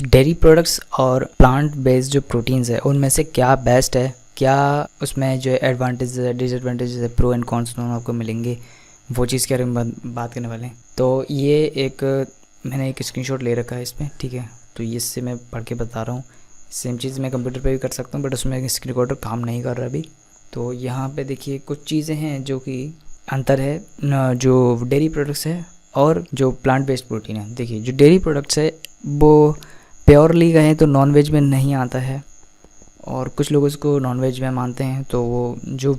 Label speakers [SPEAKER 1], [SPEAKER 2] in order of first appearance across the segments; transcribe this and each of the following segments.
[SPEAKER 1] Dairy products और plant based जो proteins है उनमें से क्या बेस्ट है, क्या उसमें जो एडवांटेज है, डिसएडवांटेजेस है, प्रो एंड कॉन्स दोनों आपको मिलेंगे, वो चीज़ के बारे में बात करने वाले हैं। तो ये एक मैंने एक स्क्रीनशॉट ले रखा है इसमें, ठीक है। तो इससे मैं पढ़ के बता रहा हूँ। सेम चीज़ मैं कंप्यूटर पे भी कर सकता हूँ, बट उसमें स्क्रीन रिकॉर्डर काम नहीं कर रहा अभी। तो यहाँ पे देखिए कुछ चीज़ें हैं जो कि अंतर है जो डेयरी प्रोडक्ट्स है और जो प्लांट बेस्ड प्रोटीन है। देखिए जो डेयरी प्रोडक्ट्स है वो प्योरली कहें तो नॉनवेज में नहीं आता है, और कुछ लोग इसको नॉनवेज में मानते हैं। तो वो जो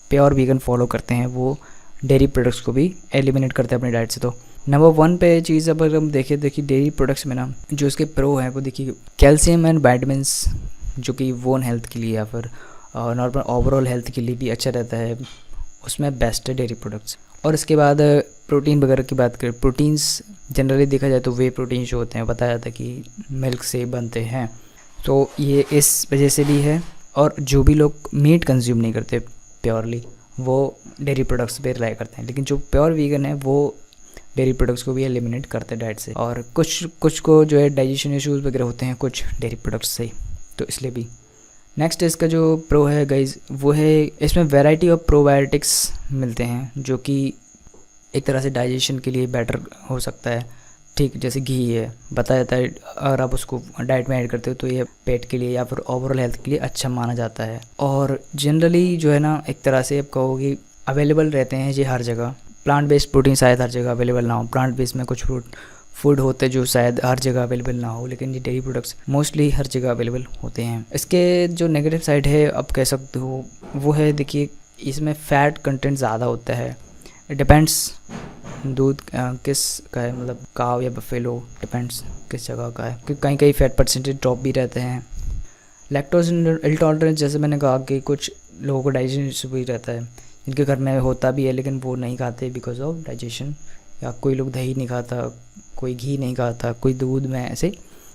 [SPEAKER 1] प्योर वीगन फॉलो करते हैं वो डेयरी प्रोडक्ट्स को भी एलिमिनेट करते हैं अपनी डाइट से। तो नंबर 1 पे चीज़ अगर हम देखिए डेयरी प्रोडक्ट्स में ना जो इसके प्रो हैं वो देखिए कैल्शियम एंड वाइटामिन्स, जो कि बोन हेल्थ के लिए या फिर नॉर्मल ओवरऑल हेल्थ के लिए भी अच्छा रहता है, उसमें बेस्ट है डेयरी प्रोडक्ट्स। और इसके बाद प्रोटीन वगैरह की बात करें, प्रोटीन्स जनरली देखा जाए तो वे प्रोटीन जो होते हैं बताया जाता है कि मिल्क से बनते हैं, तो ये इस वजह से भी है। और जो भी लोग मीट कंज्यूम नहीं करते प्योरली वो डेयरी प्रोडक्ट्स पे रिलाई करते हैं, लेकिन जो प्योर वीगन है वो डेयरी प्रोडक्ट्स को भी एलिमिनेट करते हैं डाइट से। और कुछ को जो है डाइजेशन इश्यूज़ वगैरह होते हैं कुछ डेयरी प्रोडक्ट्स से, तो इसलिए भी। नेक्स्ट इसका जो प्रो है गाइज वो है इसमें वैरायटी ऑफ प्रोबायोटिक्स मिलते हैं, जो कि एक तरह से डाइजेशन के लिए बेटर हो सकता है, ठीक। जैसे घी है, बताया जाता है अगर आप उसको डाइट में ऐड करते हो तो ये पेट के लिए या फिर ओवरऑल हेल्थ के लिए अच्छा माना जाता है। और जनरली जो है ना एक तरह से आप कहोगे अवेलेबल रहते हैं ये हर जगह। प्लांट बेस्ड प्रोटीन शायद हर जगह अवेलेबल ना हो, प्लांट बेस्ड में कुछ फूड होते हैं जो शायद हर जगह अवेलेबल ना हो, लेकिन ये डेयरी प्रोडक्ट्स मोस्टली हर जगह अवेलेबल होते हैं। इसके जो नेगेटिव साइड है आप कह सकते हो वो है, देखिए इसमें फ़ैट कंटेंट ज़्यादा होता है। डिपेंड्स दूध किस का है, मतलब काव या बफेलो, डिपेंड्स किस जगह का है, क्योंकि कहीं फ़ैट परसेंटेज ड्रॉप भी रहते हैं। लैक्टोज इंटॉलरेंस जैसे मैंने कहा कि कुछ लोगों को डाइजेशन इशू भी रहता है, जिनके घर में होता भी है लेकिन वो नहीं खाते बिकॉज ऑफ डाइजेशन, या कोई लोग दही नहीं खाता, कोई घी नहीं खाता, कोई दूध में, ऐसे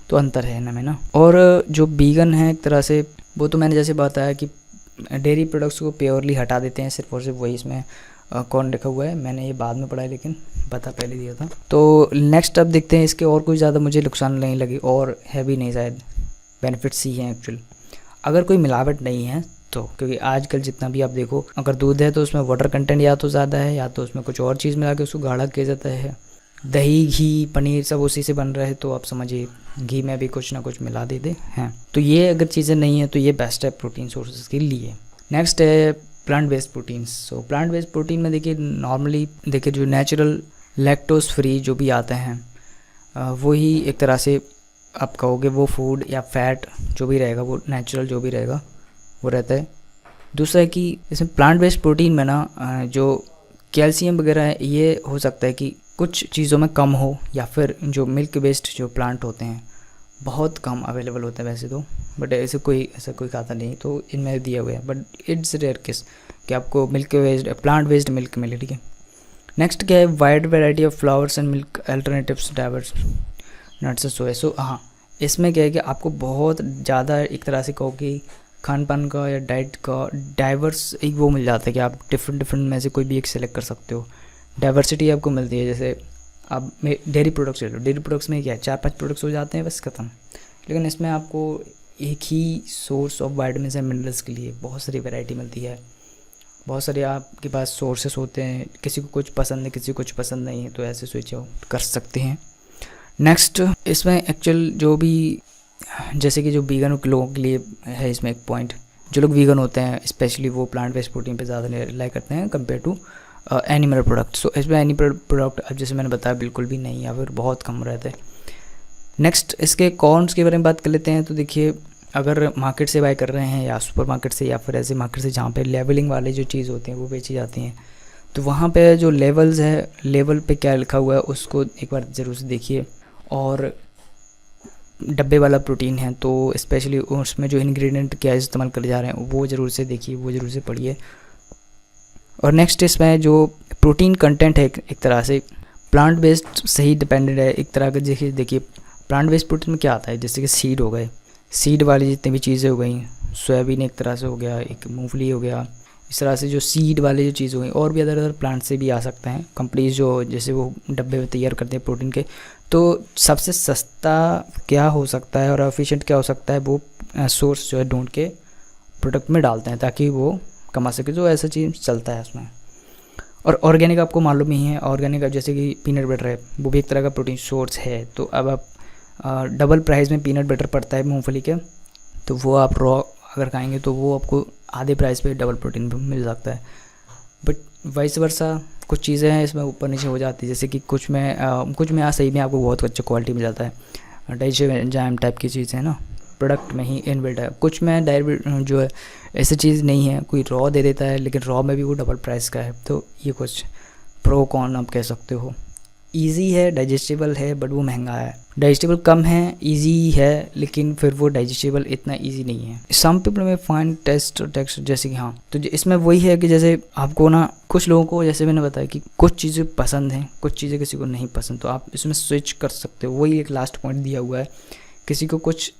[SPEAKER 1] तो अंतर है इनमें ना। और जो वीगन है एक तरह से वो तो मैंने जैसे बताया कि डेयरी प्रोडक्ट्स को प्योरली हटा देते हैं, सिर्फ और सिर्फ वही इसमें कौन लिखा हुआ है, मैंने ये बाद में पढ़ा है लेकिन पता पहले दिया था। तो नेक्स्ट अब देखते हैं, इसके और कोई ज़्यादा मुझे नुकसान नहीं लगी और है भी नहीं, शायद बेनिफिट्स ही हैं एक्चुअल, अगर कोई मिलावट नहीं है तो। क्योंकि आजकल जितना भी आप देखो, अगर दूध है तो उसमें वाटर कंटेंट या तो ज़्यादा है या तो उसमें कुछ और चीज़ मिला के उसको गाढ़ा किया जाता है। दही, घी, पनीर सब उसी से बन रहा है, तो आप समझिए घी में भी कुछ ना कुछ मिला देते हैं। तो ये अगर चीज़ें नहीं है तो ये बेस्ट है प्रोटीन सोर्सेज के लिए। नेक्स्ट है प्लांट बेस्ड प्रोटीन्स। सो प्लांट बेस्ड प्रोटीन में देखिए नॉर्मली देखिए जो नेचुरल लैक्टोज फ्री जो भी आते हैं वो ही एक तरह से आप कहोगे वो फूड या फैट जो भी रहेगा वो नेचुरल जो भी रहेगा वो रहता है। दूसरा है कि इसमें प्लांट बेस्ड प्रोटीन में ना जो कैल्शियम वगैरह है ये हो सकता है कि कुछ चीज़ों में कम हो, या फिर जो मिल्क बेस्ड जो प्लांट होते हैं बहुत कम अवेलेबल होते हैं वैसे तो, बट ऐसा कोई खाता नहीं तो इनमें दिया हुआ है, बट इट्स रेयर केस कि आपको milk based plant based milk मिले, ठीक है। नेक्स्ट क्या है, wide variety of flours and milk alternatives, diverse nuts and soya. So हाँ, इसमें क्या है कि आपको बहुत ज़्यादा एक तरह से कहो कि खान पान का या डाइट का डाइवर्स एक वो मिल जाता है कि आप डिफरेंट में से कोई भी एक सेलेक्ट कर सकते हो, डाइवर्सिटी आपको मिलती है। जैसे आप डेयरी प्रोडक्ट्स ले लो, डेयरी प्रोडक्ट्स में क्या है 4-5 प्रोडक्ट्स हो जाते हैं बस ख़त्म, लेकिन इसमें आपको एक ही source of vitamin and minerals के लिए बहुत सारी वैरायटी मिलती है, बहुत सारे आपके पास सोर्सेस होते हैं, किसी को कुछ पसंद है किसी को कुछ पसंद नहीं है, तो ऐसे स्विच कर सकते हैं। नेक्स्ट इसमें एक्चुअल जो भी जैसे कि जो वीगन लोगों के लिए है, इसमें एक पॉइंट, जो लोग वीगन होते हैं स्पेशली वो प्लांट बेस्ड प्रोटीन पे ज़्यादा रिलाई करते हैं कंपेयर टू एनिमल प्रोडक्ट। सो इसमें एनिमल प्रोडक्ट अब जैसे मैंने बताया बिल्कुल भी नहीं या फिर बहुत कम रहते हैं। नेक्स्ट इसके कॉन्स के बारे में बात कर लेते हैं। तो देखिए अगर मार्केट से बाय कर रहे हैं या सुपर मार्केट से या फिर ऐसे मार्केट से जहाँ पे लेवलिंग वाली जो चीज़ होती हैं वो बेची जाती हैं, तो वहाँ पे जो लेवल्स है, लेवल पे क्या लिखा हुआ है उसको एक बार ज़रूर से देखिए। और डब्बे वाला प्रोटीन है तो स्पेशली उसमें जो इंग्रेडिएंट क्या इस्तेमाल कर जा रहे हैं वो ज़रूर से देखिए, वो ज़रूर से पढ़िए। और नेक्स्ट इसमें जो प्रोटीन कंटेंट है एक तरह से प्लांट बेस्ड से ही डिपेंडेंट है एक तरह का। देखिए प्लांट बेस्ड प्रोटीन में क्या आता है, जैसे कि सीड हो गए, सीड वाली जितनी भी चीज़ें हो गई, सोयाबीन एक तरह से हो गया, एक मूंगफली हो गया, इस तरह से जो सीड वाले जो चीज़ हुई, और भी अदर अदर प्लांट से भी आ सकते हैं कंपनीज जो जैसे वो डब्बे में तैयार करते हैं प्रोटीन के। तो सबसे सस्ता क्या हो सकता है और एफिशिएंट क्या हो सकता है, वो सोर्स जो है ढूंढ के प्रोडक्ट में डालते हैं ताकि वो कमा सके, जो ऐसा चीज़ चलता है उसमें। और ऑर्गेनिक आपको मालूम ही है, ऑर्गेनिक जैसे कि पीनट बटर है, वो भी एक तरह का प्रोटीन सोर्स है। तो अब आप डबल प्राइस में पीनट बटर पड़ता है मूंगफली के, तो वो आप रॉ अगर खाएंगे तो वो आपको आधे प्राइस पे डबल प्रोटीन मिल सकता है। बट वाइस वर्सा कुछ चीज़ें हैं इसमें ऊपर नीचे हो जाती है, जैसे कि कुछ में सही में आपको बहुत अच्छी क्वालिटी मिल जाता है, डाइजेस्टिव एंजाइम टाइप की चीज़ें हैं ना, प्रोडक्ट में ही इनबिल्ट है। कुछ में डायरेक्ट जो है ऐसी चीज़ नहीं है, कोई रॉ दे देता है लेकिन रॉ में भी वो डबल प्राइस का है। तो ये कुछ प्रो कॉन आप कह सकते हो। इजी है, डाइजेस्टेबल है, बट वो महंगा है। डाइजेस्टेबल कम है, इजी है, लेकिन फिर वो डाइजेस्टेबल इतना इजी नहीं है। सम पीपल में फाइन टेस्ट और टेक्स्ट, जैसे कि हाँ, तो इसमें वही है कि जैसे आपको ना कुछ लोगों को, जैसे मैंने बताया कि कुछ चीज़ें पसंद हैं, कुछ चीज़ें किसी को नहीं पसंद, तो आप इसमें स्विच कर सकते हो। वही एक लास्ट पॉइंट दिया हुआ है, किसी को कुछ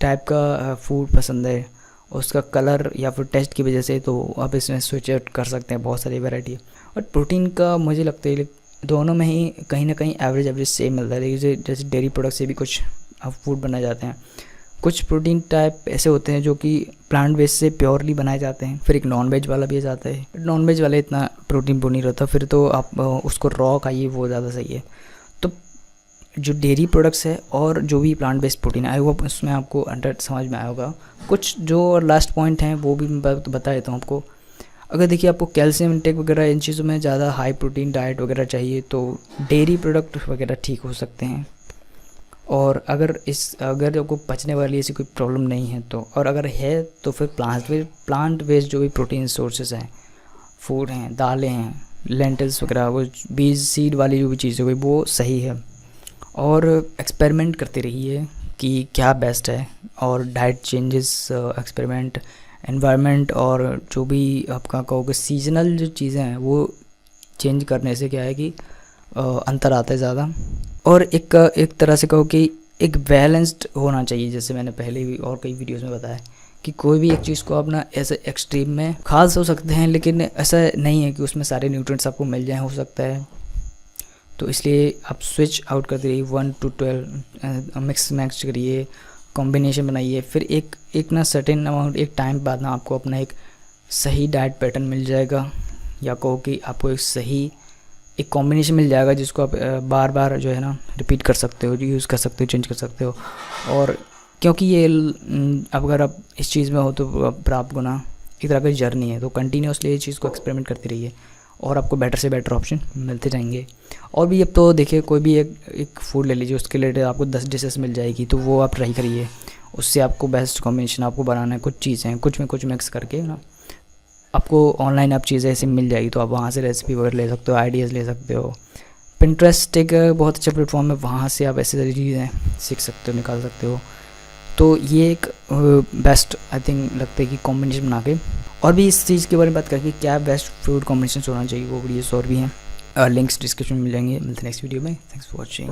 [SPEAKER 1] टाइप का फूड पसंद है, उसका कलर या फिर टेस्ट की वजह से, तो आप इसमें स्विच आउट कर सकते हैं। बहुत सारी वैरायटी है। और प्रोटीन का मुझे लगता है दोनों में ही कहीं ना कहीं एवरेज सेम मिलता है। जैसे डेयरी प्रोडक्ट से भी कुछ फूड बनाए जाते हैं, कुछ प्रोटीन टाइप ऐसे होते हैं जो कि प्लांट बेस से प्योरली बनाए जाते हैं। फिर एक नॉन वेज वाला भी जाता है, नॉन वेज वाले इतना प्रोटीन नहीं रहता, फिर तो आप उसको रॉ खाइए, वो ज़्यादा सही है। तो जो डेयरी प्रोडक्ट्स है और जो भी प्लांट बेस्ड प्रोटीन है, वो उसमें आपको अंडर समझ में आया होगा। कुछ जो लास्ट पॉइंट हैं वो भी मैं बता देता हूँ आपको। अगर देखिए आपको कैल्शियम इंटेक वगैरह इन चीज़ों में ज़्यादा हाई प्रोटीन डाइट वगैरह चाहिए तो डेयरी प्रोडक्ट वगैरह ठीक हो सकते हैं। और अगर आपको पचने वाली ऐसी कोई प्रॉब्लम नहीं है तो, और अगर है तो फिर प्लांट बेस्ड जो भी प्रोटीन सोर्सेज हैं, फूड हैं, दालें हैं, लेंटिल्स वगैरह, वो बीज सीड वाली जो भी चीज़ हो गई, वो सही है। और एक्सपेरिमेंट करते रहिए कि क्या बेस्ट है, और डाइट चेंजेस, एक्सपेरिमेंट, एनवायरनमेंट, और जो भी आपका कहोगे सीजनल जो चीज़ें हैं वो चेंज करने से क्या है कि अंतर आता है ज़्यादा। और एक तरह से कहो कि एक बैलेंस्ड होना चाहिए, जैसे मैंने पहले भी और कई वीडियोस में बताया कि कोई भी एक चीज़ को अपना ऐसे एक्सट्रीम में खा हो सकते हैं, लेकिन ऐसा नहीं है कि उसमें सारे न्यूट्रिएंट्स आपको मिल जाएँ, हो सकता है। तो इसलिए आप स्विच आउट करते रहिए, 1 to 12 मिक्स करिए, कॉम्बिनेशन बनाइए। फिर एक ना सर्टेन अमाउंट, एक टाइम बाद ना आपको अपना एक सही डाइट पैटर्न मिल जाएगा, या कहो कि आपको एक कॉम्बिनेशन मिल जाएगा जिसको आप बार बार जो है ना रिपीट कर सकते हो, यूज़ कर सकते हो, चेंज कर सकते हो। और क्योंकि ये अगर आप इस चीज़ में हो तो फिर आपको ना एक तरह की जर्नी है, तो कंटिन्यूसली ये चीज़ को एक्सपेरिमेंट करते रहिए और आपको बेटर से बेटर ऑप्शन मिलते जाएंगे। और भी अब तो देखिए, कोई भी एक फूड ले लीजिए, उसके रिलेटेड आपको 10 डिशेस मिल जाएगी, तो वो आप ट्राई करिए, उससे आपको बेस्ट कॉम्बिनेशन आपको बनाना है। कुछ चीज़ें कुछ में कुछ मिक्स करके ना, आपको ऑनलाइन आप चीज़ें ऐसे मिल जाएगी, तो आप वहाँ से रेसिपी वगैरह ले सकते हो, आइडियाज़ ले सकते हो। पिंटरेस्ट एक बहुत अच्छा प्लेटफॉर्म है, वहाँ से आप ऐसी सारी चीज़ें सीख सकते हो, निकाल सकते हो। तो ये एक बेस्ट आई थिंक लगता है कि कॉम्बिनेशन बना के, और भी इस चीज़ के बारे में बात करके क्या बेस्ट फूड कॉम्बिनेशन होना चाहिए, वो वीडियोस और भी हैं, लिंक्स डिस्क्रिप्शन में मिल जाएंगे। मिलते हैं नेक्स्ट वीडियो में। Thanks for watching.